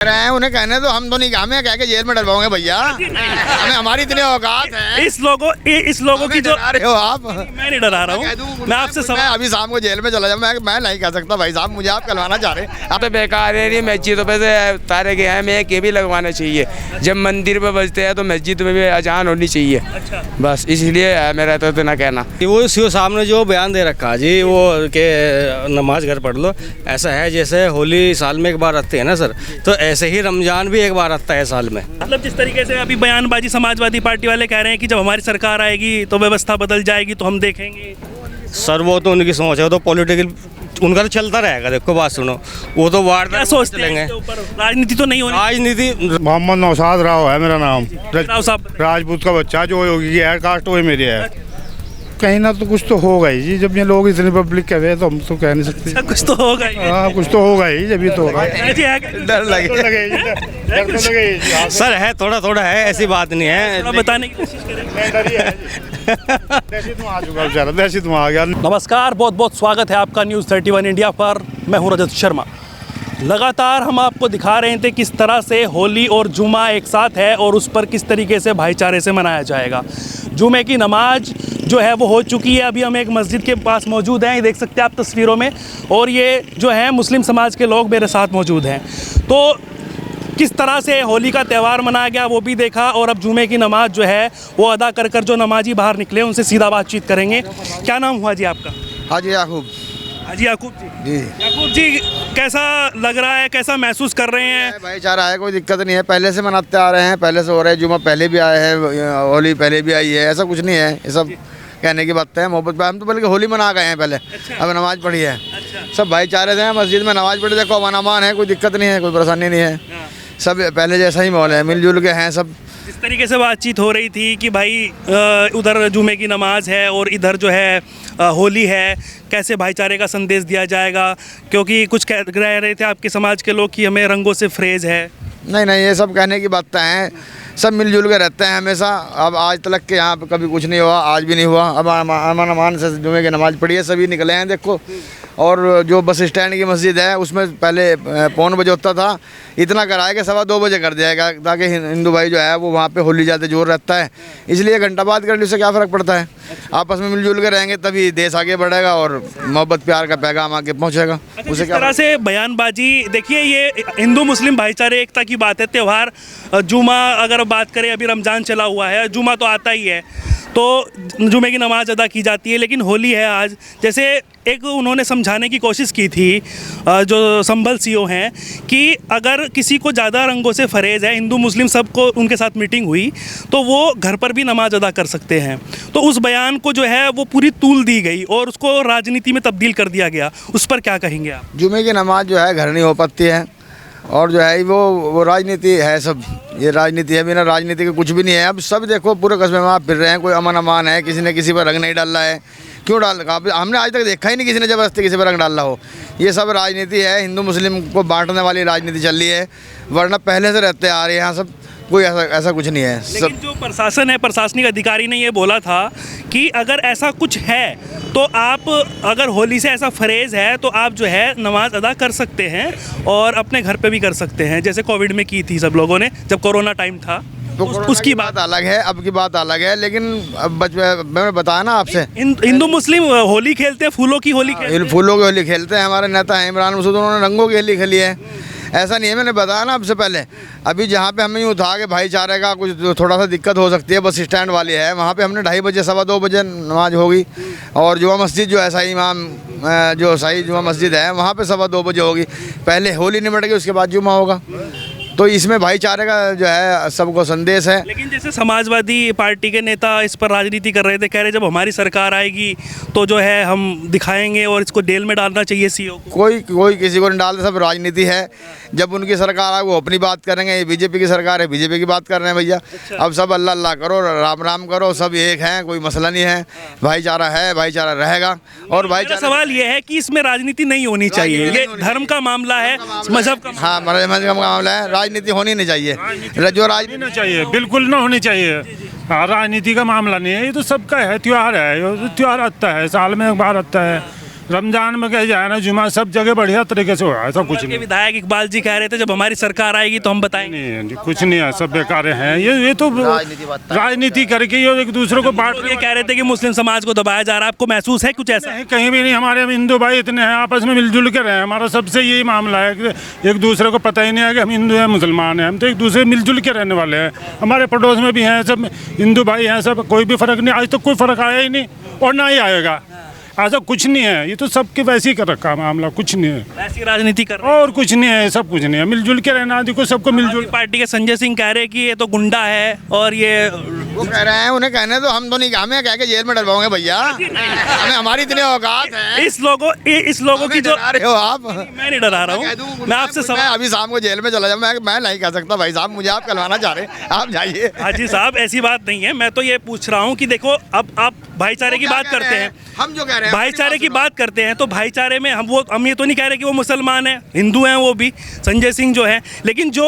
रहे हैं उन्हें कहने तो हम तो नहीं, हमें कह के जेल में डलवाओगे भैया। हमें हमारी इतनी औकात है। इस लोगों की जो डरा रहे हो आप। मैं नहीं डरा रहा हूँ, मैं आपसे मैं अभी शाम को जेल में चला जाऊँ, मैं नहीं कह सकता भाई साहब, मुझे आप कहलवाना चाह रहे हैं। अब तो बेकार है, नहीं मस्जिदों पे से तारे के हैं, मैं ये भी लगवाना चाहिए। जब मंदिर पे बजते हैं तो मस्जिद में भी अजान होनी चाहिए। अच्छा। बस इसलिए मेरा तो इतना कहना। वो सीओ साहब ने जो बयान दे रखा जी, वो के नमाज घर पढ़ लो, ऐसा है जैसे होली साल में एक बार आती है ना सर, तो ऐसे ही रमजान भी एक बार आता है साल में। मतलब जिस तरीके से अभी बयानबाजी समाजवादी पार्टी वाले कह रहे हैं कि जब हमारी सरकार आएगी तो व्यवस्था बदल जाएगी, तो हम देखेंगे। सर वो तो उनकी सोच है, वो तो पॉलिटिकल उनका तो चलता रहेगा। देखो बात सुनो, वो तो वार्ड क्या सोचते हैं इसके ऊपर? राजनीति तो नहीं होनी। राजनीति मोहम्मद नौशाद राव है मेरा नाम। राव साहब, राजपूत का बच्चा जो होगी एयर कास्ट वो मेरी है। कहीं ना तो कुछ तो होगा ही जी, जब ये लोग इतनी पब्लिक कह रहे हैं तो हम तो कह नहीं सकते। कुछ तो होगा ही। हाँ कुछ तो होगा ही, जब ये तो होगा। डर लगे सर है, थोड़ा थोड़ा है, ऐसी बात नहीं है। बताने की कोशिश करें। दहशत में आ गया। नमस्कार, बहुत बहुत स्वागत है आपका न्यूज़ 31 इंडिया पर। मैं हूं रजत शर्मा। लगातार हम आपको दिखा रहे थे किस तरह से होली और जुमा एक साथ है और उस पर किस तरीके से भाईचारे से मनाया जाएगा। जुमे की नमाज जो है वो हो चुकी है। अभी हम एक मस्जिद के पास मौजूद हैं, ये देख सकते हैं आप तस्वीरों में, और ये जो है मुस्लिम समाज के लोग मेरे साथ मौजूद हैं। तो किस तरह से होली का त्यौहार मनाया गया वो भी देखा, और अब जुमे की नमाज जो है वो अदा कर कर जो नमाजी बाहर निकले उनसे सीधा बातचीत करेंगे। क्या नाम हुआ जी आपका? हाजी याकूब। हाजी याकूब जी। जी याकूब जी, कैसा लग रहा है, कैसा महसूस कर रहे हैं? भाईचारा है, कोई दिक्कत नहीं है। पहले से मनाते आ रहे हैं, पहले से हो रहा है। जुमा पहले भी आए हैं, होली पहले भी आई है, ऐसा कुछ नहीं है। ये सब कहने की बात है, मोहब्बत पे। हम तो बल्कि होली मना गए हैं पहले। अच्छा। अब नमाज पढ़ी है। अच्छा। सब भाईचारे से हैं, मस्जिद में नमाज पढ़ी, देखो अमन अमान है, कोई दिक्कत नहीं है, कोई परेशानी नहीं है। हाँ। सब पहले जैसा ही माहौल है, मिलजुल के हैं सब। जिस तरीके से बातचीत हो रही थी कि भाई उधर जुमे की नमाज है और इधर जो है होली है, कैसे भाईचारे का संदेश दिया जाएगा? क्योंकि कुछ कह रहे थे आपके समाज के लोग कि हमें रंगों से फ्रेज है। नहीं, ये सब कहने की बातें हैं। सब मिलजुल के रहते हैं हमेशा। अब आज तक के यहाँ पे कभी कुछ नहीं हुआ, आज भी नहीं हुआ। अब अमन अमान से जुमे की नमाज पढ़ी है, सभी निकले हैं देखो। और जो बस स्टैंड की मस्जिद है उसमें पहले 1:45 बजे होता था, इतना कराया कि 2:15 बजे कर दिया, ताकि हिंदू भाई जो है वो वहाँ पे होली ज़्यादा जोर रहता है, इसलिए घंटा बाद कर ली, उससे क्या फ़र्क पड़ता है। आपस में मिलजुल के रहेंगे तभी देश आगे बढ़ेगा और मोहब्बत प्यार का पैगाम आगे पहुँचेगा। उसे क्या तरह से बयानबाजी, देखिए ये हिंदू मुस्लिम भाईचारे एकता की बात है। त्यौहार जुमा अगर बात करें, अभी रमज़ान चला हुआ है, जुमा तो आता ही है, तो जुमे की नमाज अदा की जाती है, लेकिन होली है आज। जैसे एक उन्होंने समझाने की कोशिश की थी जो संभल सीओ हैं, कि अगर किसी को ज़्यादा रंगों से फरेज है, हिंदू मुस्लिम सबको उनके साथ मीटिंग हुई, तो वो घर पर भी नमाज अदा कर सकते हैं। तो उस बयान को जो है वो पूरी तूल दी गई और उसको राजनीति में तब्दील कर दिया गया। उस पर क्या कहेंगे आप? जुमे की नमाज जो है घर नहीं हो पाती है, और जो है वो राजनीति है। सब ये राजनीति है, बिना राजनीति के कुछ भी नहीं है। अब सब देखो पूरे कस्बे में आप फिर रहे हैं, कोई अमन अमान है, किसी ने किसी पर रंग नहीं डाला है। क्यों डाल? हमने आज तक देखा ही नहीं किसी ने जबरदस्ती किसी पर रंग डाला हो। ये सब राजनीति है, हिंदू मुस्लिम को बांटने वाली राजनीति चल रही है, वरना पहले से रहते आ रहे हैं यहाँ सब। कोई ऐसा कुछ नहीं है। लेकिन जो प्रशासन है, प्रशासनिक अधिकारी ने ये बोला था कि अगर ऐसा कुछ है तो आप, अगर होली से ऐसा फरेज है तो आप जो है नमाज अदा कर सकते हैं और अपने घर पे भी कर सकते हैं, जैसे कोविड में की थी सब लोगों ने जब कोरोना टाइम था। तो उसकी बात अलग है, अब की बात अलग है। लेकिन अब मैंने बताया ना आपसे, हिंदू मुस्लिम होली खेलते हैं, फूलों की होली खेलते हैं। फूलों की होली खेलते हैं। हमारे नेता हैं इमरान मसूद, उन्होंने रंगों की होली खेली है। ऐसा नहीं है, मैंने बताया ना आपसे पहले। अभी जहाँ पे हमें यूँ था कि भाईचारे का कुछ थोड़ा सा दिक्कत हो सकती है, बस स्टैंड वाली है, वहाँ पे हमने 2:30 बजे 2:15 बजे नमाज होगी। और जुमा मस्जिद जो है सही इमाम जो सही जुमा मस्जिद है वहाँ पे 2:15 बजे होगी। पहले होली निमट गई, उसके बाद जुमा होगा। तो इसमें भाईचारे का जो है सबको संदेश है। लेकिन जैसे समाजवादी पार्टी के नेता इस पर राजनीति कर रहे थे, कह रहे जब हमारी सरकार आएगी तो जो है हम दिखाएंगे और इसको जेल में डालना चाहिए सीओ को। कोई किसी को नहीं डालता, सब राजनीति है। जब उनकी सरकार आए वो अपनी बात करेंगे, ये बीजेपी की सरकार है, बीजेपी की बात कर रहे हैं भैया। अच्छा। अब सब अल्लाह अल्लाह करो, राम राम करो, सब एक हैं, कोई मसला नहीं है। भाईचारा है, भाईचारा रहेगा। और भाईचारा सवाल ये है कि इसमें राजनीति नहीं होनी चाहिए, ये धर्म का मामला है, मजहब का। हाँ, मजहब का मामला है, राजनीति होनी नहीं चाहिए। जो राजनीति चाहिए बिल्कुल ना होनी चाहिए। हाँ, राजनीति का मामला नहीं है, ये तो सबका है, त्यौहार है, त्यौहार आता है, साल में एक बार आता है। रमजान में कह जाए ना जुमा सब जगह बढ़िया तरीके से हो रहा है, सब कुछ के नहीं। विधायक इकबाल जी कह रहे थे जब हमारी सरकार आएगी तो हम बताएंगे। नहीं कुछ नहीं है, सब बेकार हैं। ये तो राजनीति करके ये एक दूसरे को बांट लोग ये कह रहे थे कि मुस्लिम समाज को दबाया जा रहा है, आपको महसूस है कुछ ऐसा? नहीं, कहीं भी नहीं। हमारे हिंदू भाई इतने हैं, आपस में मिलजुल के रहे। हमारा सबसे यही मामला है कि एक दूसरे को पता ही नहीं है कि हम हिंदू हैं मुसलमान हैं। हम तो एक दूसरे मिलजुल के रहने वाले हैं। हमारे पड़ोस में भी हैं, सब हिंदू भाई हैं, सब कोई भी फर्क नहीं। आज तक कोई फर्क आया ही नहीं और ना ही आएगा। ऐसा कुछ नहीं है, ये तो सबके वैसे ही कर रखा मामला, कुछ नहीं है। ऐसी राजनीति कर रहे हैं। और कुछ नहीं है, सब कुछ नहीं है। मिलजुल के रहना, देखो सबको मिलजुल। पार्टी के संजय सिंह कह रहे हैं कि ये तो गुंडा है और ये वो कह रहे हैं, उन्हें कहने तो हम तो नहीं, हमें कह के जेल में डलवाओगे भैया, हमें हमारी इतनी औकात है। इस लोगों की जो डरा रहे हो आप। मैं नहीं डरा रहा हूँ, मैं आपसे मैं सवाल। अभी शाम को जेल में चला जाऊँ, मैं नहीं कह सकता भाई साहब, मुझे आप कहलवाना चाह रहे हैं, आप जाइए। हाजी साहब ऐसी बात नहीं है, मैं तो ये पूछ रहा हूँ कि देखो अब आप भाईचारे की बात करते हैं, हम जो कह रहे हैं भाईचारे की बात करते हैं तो भाईचारे में हम ये तो नहीं कह रहे कि वो मुसलमान हैं, हिंदू हैं वो भी, संजय सिंह जो है, लेकिन जो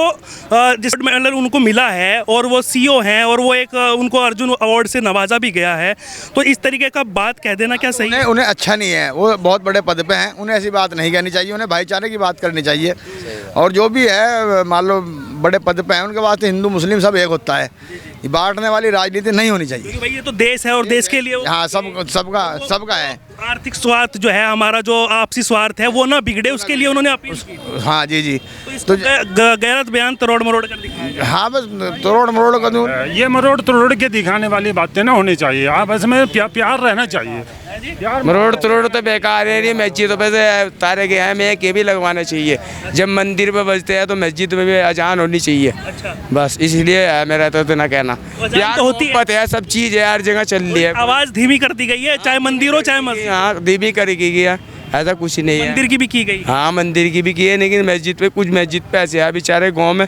जिस मेडल उनको मिला है और वो सीओ हैं और वो एक उनको अर्जुन अवार्ड से नवाजा भी गया है, तो इस तरीके का बात कह देना क्या सही है? उन्हें अच्छा नहीं है, वो बहुत बड़े पद पे हैं, उन्हें ऐसी बात नहीं कहनी चाहिए, उन्हें भाईचारे की बात करनी चाहिए। और जो भी है मान लो बड़े पद पे हैं, उनके वास्ते हिंदू मुस्लिम सब एक होता है। ये बांटने वाली राजनीति नहीं होनी चाहिए। क्योंकि भाई ये तो देश है और देश के लिए हाँ सबका है। आर्थिक स्वार्थ जो है, हमारा जो आपसी स्वार्थ है वो ना बिगड़े, उसके लिए उन्होंने अपील की। हाँ जी तो गैरत बयान तरोड़ मरोड़ कर दिखाया। हाँ बस तोड़ मरोड़ कर दूँ। ये मरोड़ तोड़ के दिखाने वाली बातें ना होनी चाहिए। आपस में प्यार रहना चाहिए। मरोड़ तरोड़ तो बेकार है। ये मस्जिदों पे से तारे के हैं, मैं के भी लगवाना चाहिए। जब मंदिर पे बजते हैं तो मस्जिद में भी अजान होनी चाहिए। अच्छा। बस इसलिए है मेरा तो इतना कहना। अजान तो होती है। मोहब्बत है, सब चीज़ है, हर जगह चल रही है। आवाज धीमी कर दी गई है, चाहे मंदिर हो चाहे मस्जिद। हाँ धीमी करेगी गया, ऐसा कुछ नहीं है। मंदिर की भी की गई। हाँ मंदिर की भी की है, लेकिन मस्जिद पे कुछ मस्जिद पे ऐसे है बेचारे, गांव में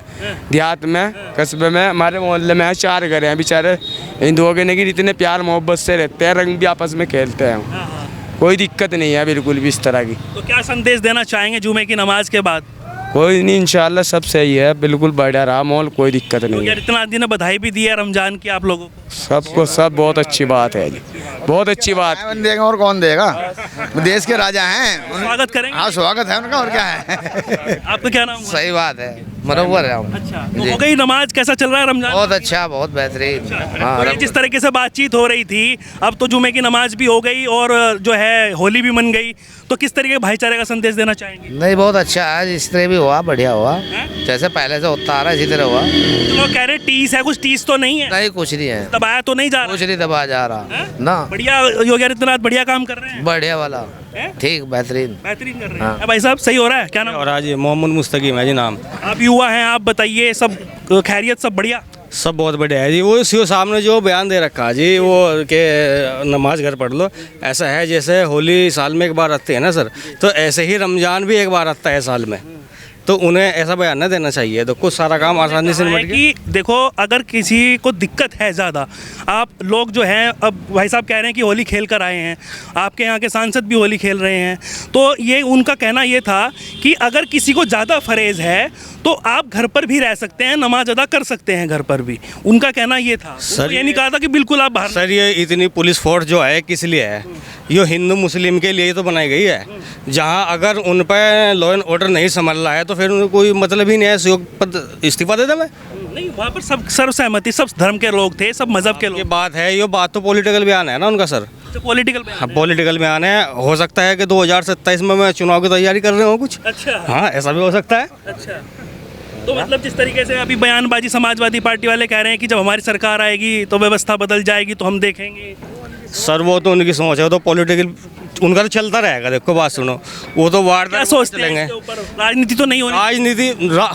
देहात में कस्बे में हमारे मोहल्ले में है 4 घर हैं बेचारे हिंदुओं के, लेकिन इतने प्यार मोहब्बत से रहते हैं, रंग भी आपस में खेलते हैं। कोई दिक्कत नहीं है बिल्कुल भी इस तरह की। तो क्या संदेश देना चाहेंगे जुमे की नमाज के बाद? कोई नहीं, इंशाल्लाह सब सही है, बिल्कुल बढ़िया रहा माहौल, कोई दिक्कत नहीं है। यार इतना आदमी ने बधाई भी दी है रमजान की आप लोगों को। सबको सब बहुत अच्छी बात है जी, बहुत अच्छी बात। देगा और कौन देगा, देश के राजा हैं। स्वागत करेंगे। हाँ स्वागत है उनका, और क्या है। आपका क्या नाम हुआ? सही बात है, मरव्वर है हम। अच्छा, तो हो गई नमाज, कैसा चल रहा है रमजान? बहुत अच्छा, बहुत बेहतरीन। तो ये जिस तरीके से बातचीत हो रही थी, अब तो जुमे की नमाज भी हो गई और जो है होली भी मन गई, तो किस तरीके भाईचारे का संदेश देना चाहेंगे? नहीं बहुत अच्छा है, जिस तरह भी हुआ बढ़िया हुआ, जैसे पहले से होता आ रहा है इसी तरह हुआ। तो लोग कह रहे टीस है, कुछ टीस तो नहीं है, नहीं कुछ नहीं है, दबाया तो नहीं जा कुछ रहा नहीं दबा जा रहा है? ना। बढ़िया योगी आदित्यनाथ बढ़िया काम कर रहे हैं, बढ़िया वाला, हैं? ठीक बेहतरीन। बेहतरीन कर रहे हैं। भाई साहब सही हो रहा है, क्या नाम? और आज मोहम्मद मुस्तकीम है जी नाम। आप युवा हैं, आप बताइए, सब खैरियत, सब बढ़िया? सब बहुत बढ़िया है जी। वो सीओ साहब ने जो बयान दे रखा है जी, वो के नमाज घर पढ़ लो, ऐसा है जैसे होली साल में एक बार आती है ना सर, तो ऐसे ही रमजान भी एक बार आता है साल में, तो उन्हें ऐसा बयान न देना चाहिए, तो कुछ सारा काम आसानी से निपट गया। कि देखो अगर किसी को दिक्कत है ज़्यादा, आप लोग जो हैं, अब भाई साहब कह रहे हैं कि होली खेल कर आए हैं, आपके यहाँ के सांसद भी होली खेल रहे हैं, तो ये उनका कहना ये था कि अगर किसी को ज़्यादा फरेज है तो आप घर पर भी रह सकते हैं, नमाज अदा कर सकते हैं घर पर भी, उनका कहना ये था। सर ये नहीं कहा था कि बिल्कुल आप बाहर। सर ये इतनी पुलिस फोर्स जो है किस लिए है? ये हिंदू मुस्लिम के लिए तो बनाई गई है। जहाँ अगर उन पर लॉ एंड ऑर्डर नहीं संभल रहा है तो फिर उनको कोई मतलब ही नहीं है, सहयोग पद इस्तीफा दे दे मैं। नहीं, वहाँ पर सब सर्वसहमति, सब धर्म के लोग थे, सब मजहब के ये लोग। बात है, ये बात तो पॉलिटिकल बयान है ना उनका सर। पॉलिटिकल हाँ पॉलिटिकल बयान है, हो सकता है कि 2027 में मैं चुनाव की तैयारी कर रहे हूँ कुछ। अच्छा। हाँ ऐसा भी हो सकता है। अच्छा, तो मतलब जिस तरीके से अभी बयानबाजी समाजवादी पार्टी वाले कह रहे हैं कि जब हमारी सरकार आएगी तो व्यवस्था बदल जाएगी, तो हम देखेंगे। सर वो तो उनकी सोच है, तो पॉलिटिकल उनका तो चलता रहेगा। देखो बात सुनो, वो तो वार्ड क्या सोचते हैं इसके ऊपर? राजनीति तो नहीं होनी, राजनीति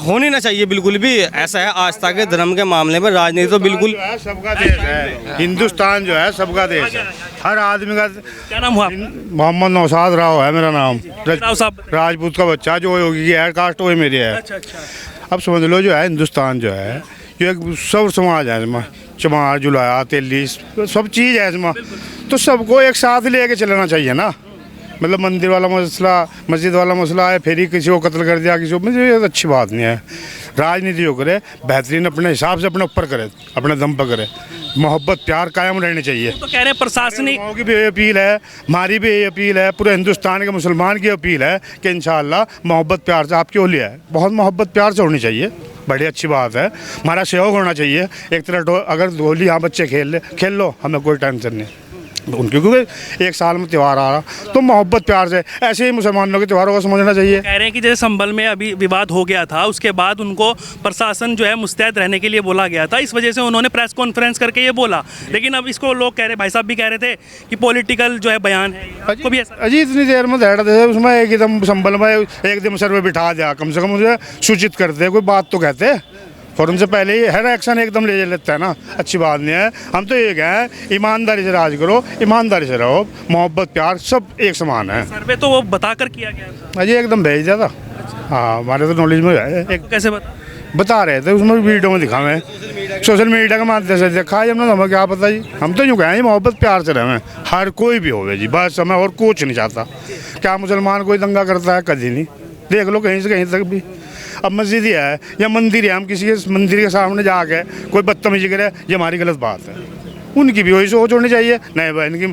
होनी ना चाहिए बिल्कुल भी। ऐसा है आस्था के धर्म के मामले में राजनीति तो बिल्कुल सबका देश है, हिंदुस्तान जो है सबका देश है, हर आदमी का। क्या नाम हुआ आपका? मोहम्मद नौशाद राव है मेरा नाम। राव साहब। राजपूत का बच्चा जो होगी की है, कास्ट वही मेरी है। अच्छा अच्छा। अब समझ लो जो है हिंदुस्तान जो है ये एक सब समाज है इसमें, चमार जुलाया तेली सब चीज़ है इसमें, तो सबको एक साथ लेके चलना चाहिए ना। मतलब मंदिर वाला मसला, मस्जिद वाला मसला है, फिर ही किसी को कत्ल कर दिया, किसी को, मुझे ये अच्छी बात नहीं है। राजनीति जो करे बेहतरीन अपने हिसाब से अपने ऊपर करे, अपने दम पर करे, मोहब्बत प्यार कायम रहनी चाहिए। तो कह रहे हैं प्रशासनिक लोगों की भी यही अपील है, हमारी भी यही अपील है, पूरे हिंदुस्तान के मुसलमान की अपील है कि इंशाअल्लाह मोहब्बत प्यार से, आपकी होली है, बहुत मोहब्बत प्यार से होनी चाहिए, बड़ी अच्छी बात है। हमारा सहयोग होना चाहिए एक तरह, अगर होली यहाँ बच्चे खेल लो, हमें कोई टेंशन नहीं उनकी, क्योंकि एक साल में त्यौहार आ रहा, तो मोहब्बत प्यार से ऐसे ही मुसलमानों के त्योहारों को समझना चाहिए। कह रहे हैं कि जैसे संभल में अभी विवाद हो गया था, उसके बाद उनको प्रशासन जो है मुस्तैद रहने के लिए बोला गया था, इस वजह से उन्होंने प्रेस कॉन्फ्रेंस करके ये बोला, लेकिन अब इसको लोग कह रहे, भाई साहब भी कह रहे थे कि पॉलिटिकल जो है बयान है, आपको भी ऐसा? अजी इतनी देर में धैर्य दे, उसमें एकदम संभल में एकदम सर पे बिठा दिया, कम से कम मुझे सूचित करते, कोई बात तो कहते, और उनसे पहले ही हर एक्शन एकदम ले लेता है ना, अच्छी बात नहीं है। हम तो ये कहें ईमानदारी से राज करो, ईमानदारी से रहो, मोहब्बत प्यार सब एक समान है। सर्वे तो वो बताकर किया गया था। अजी एकदम भेज दिया था, हाँ हमारे तो नॉलेज में है, एक कैसे बता रहे थे, उसमें वीडियो में दिखा मैं, सोशल मीडिया के माध्यम से देखा है हमने, हमें क्या पता जी, हम तो यूँ कहें मोहब्बत प्यार से रहें, हर कोई भी होवे जी, बस हमें और कुछ नहीं चाहता। क्या मुसलमान कोई दंगा करता है? कभी नहीं, देख लो कहीं से कहीं तक भी। अब मस्जिद ही है या मंदिर है, हम किसी के मंदिर के सामने जाके कोई बदतमीजी करे, ये हमारी गलत बात है। उनकी भी वही सोच होनी चाहिए, नहीं भाई इनकी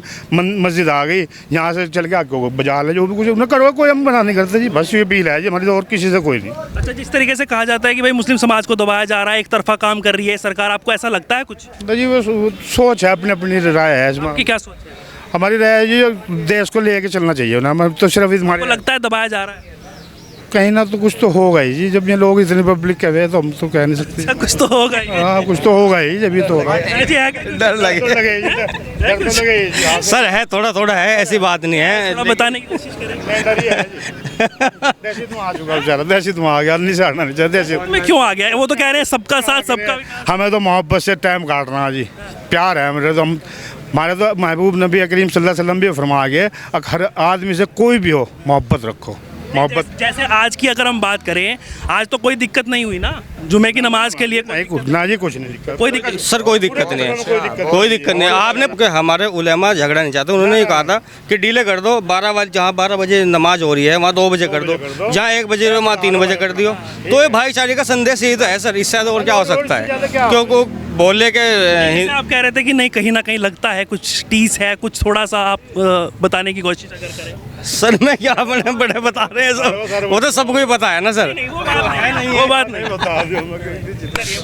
मस्जिद आ गई, यहाँ से चल के आगे बजा ले, जो भी कुछ उन्हें करो, कोई हम मना नहीं करते जी, बस ये अपील है जी हमारी, और किसी से कोई नहीं। अच्छा, जिस तरीके से कहा जाता है कि भाई मुस्लिम समाज को दबाया जा रहा है, एक तरफा काम कर रही है सरकार, आपको ऐसा लगता है कुछ? तो जी वो सोच है, अपनी अपनी राय है इसमें। आपकी क्या सोच है? हमारी राय है जी, देश को लेके चलना चाहिए ना, हम तो सिर्फ आपको लगता है दबाया जा रहा है? कहीं ना तो कुछ तो होगा ही जी, जब ये लोग इतने पब्लिक के हुए तो हम तो कह नहीं सकते। अच्छा, कुछ तो होगा ही। हाँ कुछ तो होगा ही, जब ये तो होगा। डर लगे सर, है थोड़ा थोड़ा है, ऐसी बात नहीं है, थोड़ा बताने की कोशिश करें। दहशत में आ चुका बेचारा, दहशत में आ गया, नहीं से हटना नहीं चाहिए दहशत में। क्यों आ गया? वो तो कह रहे हैं सबका साथ सबका। हमें तो मोहब्बत से टाइम काटना है जी, प्यार है मेरे, तो हम हमारे तो महबूब नबी करीम सल्लल्लाहु अलैहि वसल्लम भी फरमा गए, हर आदमी से कोई भी हो मोहब्बत रखो, मोहब्बत। जैसे आज की अगर हम बात करें, आज तो कोई दिक्कत नहीं हुई ना जुमे की नमाज के लिए? नहीं कुछ ना जी, कुछ नहीं दिक्कत, कोई दिक्कत सर कोई दिक्कत नहीं है, कोई दिक्कत नहीं है। आपने हमारे उलेमा झगड़ा नहीं चाहते, उन्होंने ये कहा था कि डिले कर दो, 12 बजे, जहाँ 12 बजे नमाज हो रही है वहाँ 2 बजे कर दो, जहाँ 1 बजे वहाँ 3 बजे कर दियो, तो ये भाईचारे का संदेश यही तो है सर, इससे और क्या हो सकता है? क्योंकि बोले के आप कह रहे थे कि नहीं, कहीं ना कहीं लगता है कुछ टीस है, कुछ थोड़ा सा आप बताने की कोशिश अगर करें। सर मैं क्या बड़े बता रहे हैं सब, वो तो सबको ही पता है ना सर। वो बात नहीं।